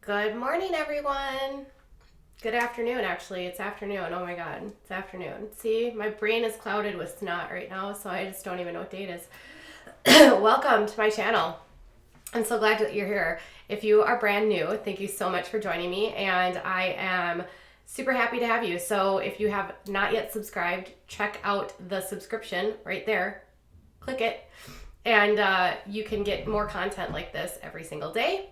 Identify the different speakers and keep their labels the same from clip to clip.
Speaker 1: Good morning, everyone. Good afternoon, actually. It's afternoon. Oh my God, it's afternoon. See, my brain is clouded with snot right now, so I just don't even know what date it is. Welcome to my channel. I'm so glad that you're here. If you are brand new, thank you so much for joining me, and I am super happy to have you. So if you have not yet subscribed, check out the subscription right there. Click it, and you can get more content like this every single day.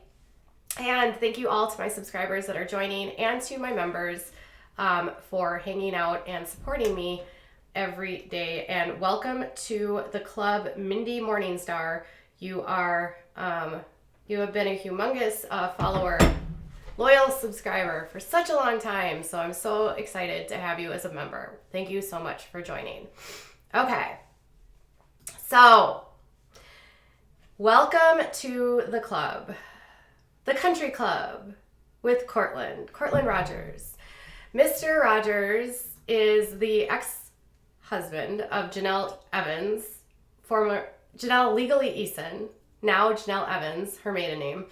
Speaker 1: And thank you all to my subscribers that are joining and to my members for hanging out and supporting me every day. And welcome to the club, Mindy Morningstar. You have been a humongous follower, loyal subscriber for such a long time. So I'm so excited to have you as a member. Thank you so much for joining. Okay. So welcome to the club. The Country Club with Courtland Rogers. Mr. Rogers is the ex-husband of Jenelle Evans, former Jenelle legally Eason, now Jenelle Evans, her maiden name.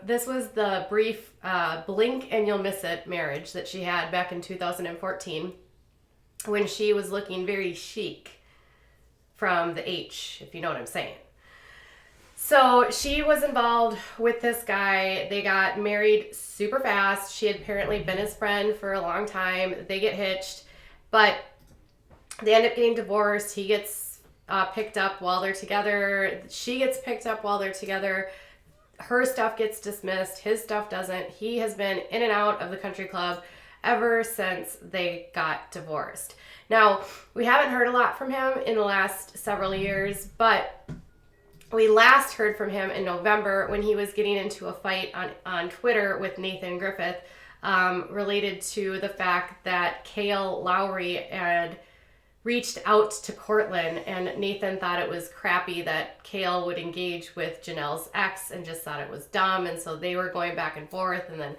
Speaker 1: This was the brief blink and you'll miss it marriage that she had back in 2014 when she was looking very chic from the H, if you know what I'm saying. So she was involved with this guy. They got married super fast. She had apparently been his friend for a long time. They get hitched, but they end up getting divorced. He gets picked up while they're together. She gets picked up while they're together. Her stuff gets dismissed. His stuff doesn't. He has been in and out of the country club ever since they got divorced. Now, we haven't heard a lot from him in the last several years, but we last heard from him in November when he was getting into a fight on Twitter with Nathan Griffith related to the fact that Kale Lowry had reached out to Courtland, and Nathan thought it was crappy that Kale would engage with Janelle's ex and just thought it was dumb, and so they were going back and forth, and then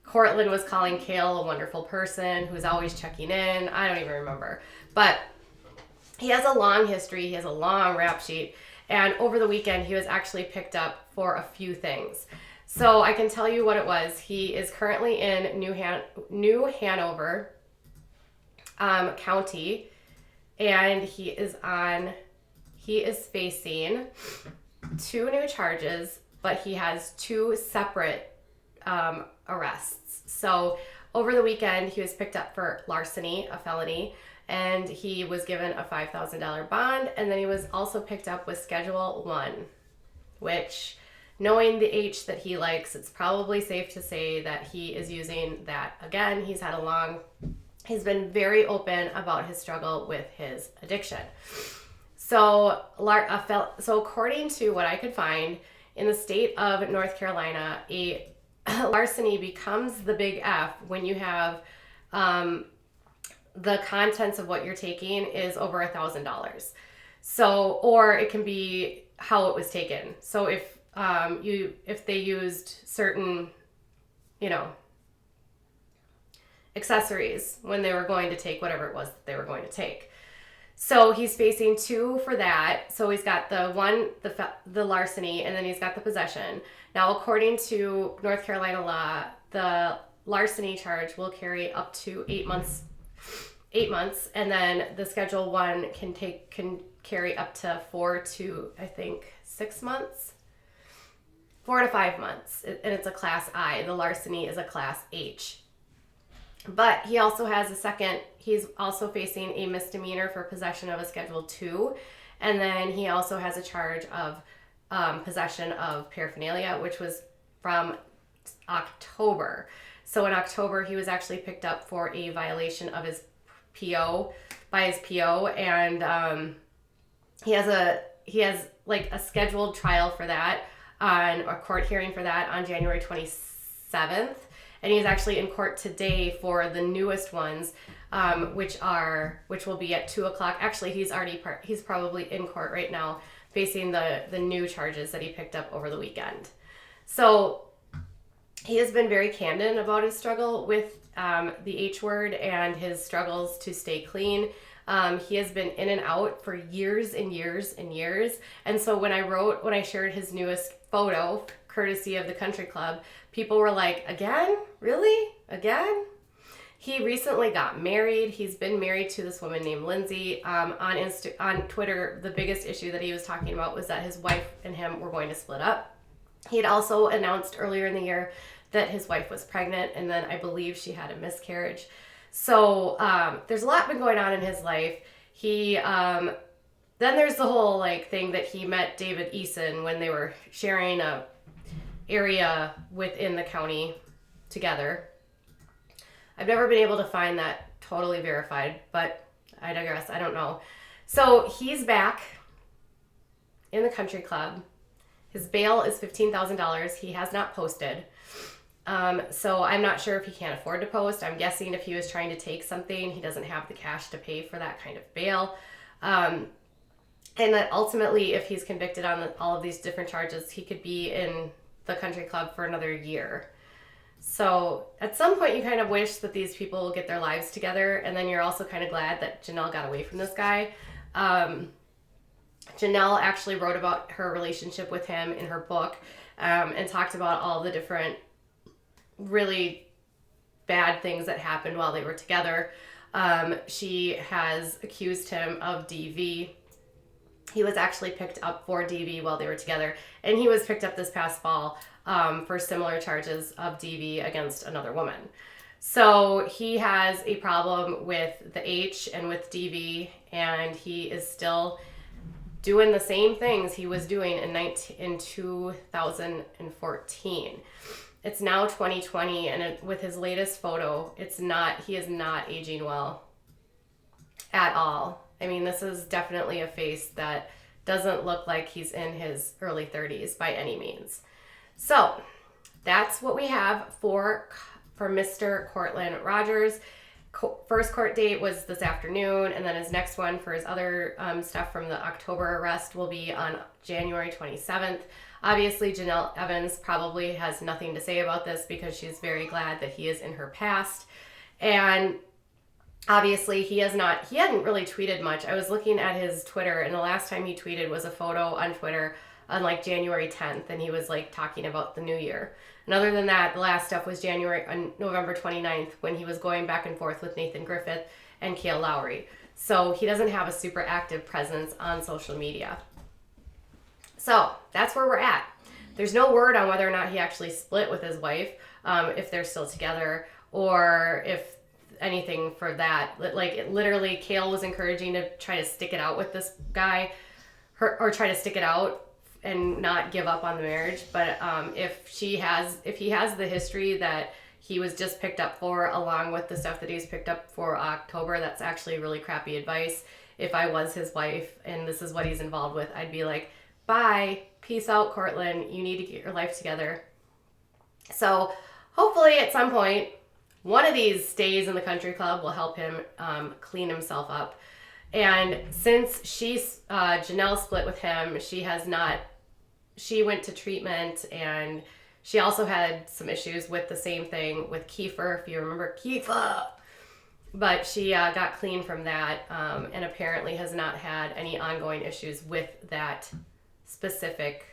Speaker 1: Courtland was calling Kale a wonderful person who's always checking in. I don't even remember. But he has a long history. He has a long rap sheet. And over the weekend, he was actually picked up for a few things. So I can tell you what it was. He is currently in New Hanover County, and he is facing 2 new charges, but he has 2 separate arrests. So over the weekend, he was picked up for larceny, a felony, and he was given a $5,000 bond, and then he was also picked up with Schedule 1, which, knowing the H that he likes, it's probably safe to say that he is using that again. He's been very open about his struggle with his addiction. So according to what I could find, in the state of North Carolina, a larceny becomes the big F when you have the contents of what you're taking is over $1,000. So, or it can be how it was taken. So if they used certain, accessories when they were going to take whatever it was that they were going to take. So he's facing 2 for that. So he's got the larceny, and then he's got the possession. Now, according to North Carolina law, the larceny charge will carry up to 8 months, and then the Schedule 1 can carry up to 4 to, I think, 6 months, 4 to 5 months, and it's a Class I. The larceny is a Class H. But he also has he's also facing a misdemeanor for possession of a Schedule 2, and then he also has a charge of possession of paraphernalia, which was from October. So in October, he was actually picked up for a violation of his PO, and he has a scheduled trial for that, on a court hearing for that on January 27th, and he's actually in court today for the newest ones, which will be at 2:00. Actually, he's probably in court right now facing the new charges that he picked up over the weekend. So he has been very candid about his struggle with the H word and his struggles to stay clean. He has been in and out for years and years and years. And so when I shared his newest photo, courtesy of the country club. People were like, again? Really? Again? He recently got married. He's been married to this woman named Lindsay. On Twitter, the biggest issue that he was talking about was that his wife and him were going to split up. He had also announced earlier in the year that his wife was pregnant, and then I believe she had a miscarriage. So there's a lot been going on in his life. He then there's the whole like thing that he met David Eason when they were sharing a area within the county together. I've never been able to find that totally verified, but I digress. I don't know. So he's back in the country club. His bail is $15,000. He has not posted. So I'm not sure if he can't afford to post. I'm guessing if he was trying to take something, he doesn't have the cash to pay for that kind of bail. And that ultimately, if he's convicted on all of these different charges, he could be in the country club for another year. So at some point you kind of wish that these people will get their lives together, and then you're also kind of glad that Jenelle got away from this guy. Jenelle actually wrote about her relationship with him in her book, and talked about all the different really bad things that happened while they were together. She has accused him of DV. He was actually picked up for DV while they were together, and he was picked up this past fall for similar charges of DV against another woman. So he has a problem with the H and with DV, and he is still doing the same things he was doing in 2014. It's now 2020, and with his latest photo, he is not aging well at all. I mean, this is definitely a face that doesn't look like he's in his early 30s by any means. So that's what we have for Mr. Courtland Rogers. First court date was this afternoon, and then his next one for his other stuff from the October arrest will be on January 27th. Obviously, Jenelle Evans probably has nothing to say about this because she's very glad that he is in her past. And obviously, he hadn't really tweeted much. I was looking at his Twitter, and the last time he tweeted was a photo on Twitter on like January 10th, and he was like talking about the new year. And other than that, the last stuff was November 29th when he was going back and forth with Nathan Griffith and Kale Lowry. So he doesn't have a super active presence on social media. So that's where we're at. There's no word on whether or not he actually split with his wife, if they're still together, or if anything for that. Like, literally, Kale was encouraging to try to stick it out with this guy, or try to stick it out and not give up on the marriage. But if he has the history that he was just picked up for, along with the stuff that he was picked up for October, that's actually really crappy advice. If I was his wife and this is what he's involved with, I'd be like, bye, peace out, Courtland. You need to get your life together. So hopefully at some point, one of these stays in the country club will help him clean himself up. And since Jenelle split with him, she went to treatment, and she also had some issues with the same thing with Kiefer, if you remember Kiefer. But she got clean from that, and apparently has not had any ongoing issues with that specific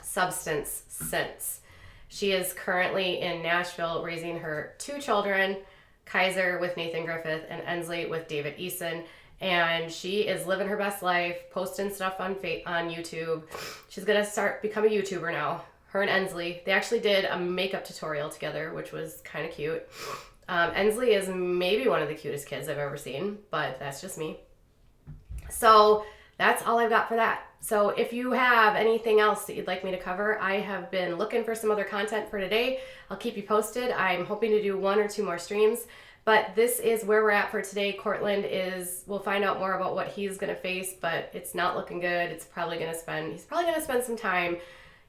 Speaker 1: substance since. She is currently in Nashville raising her 2 children, Kaiser with Nathan Griffith and Ensley with David Eason. And she is living her best life, posting stuff on YouTube. She's going to become a YouTuber now. Her and Ensley, they actually did a makeup tutorial together, which was kind of cute. Ensley is maybe one of the cutest kids I've ever seen, but that's just me. So that's all I've got for that. So if you have anything else that you'd like me to cover, I have been looking for some other content for today. I'll keep you posted. I'm hoping to do 1 or 2 more streams, but this is where we're at for today. Courtland we'll find out more about what he's going to face, but it's not looking good. He's probably going to spend some time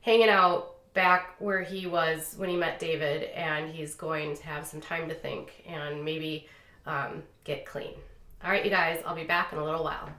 Speaker 1: hanging out back where he was when he met David, and he's going to have some time to think and maybe get clean. All right, you guys, I'll be back in a little while.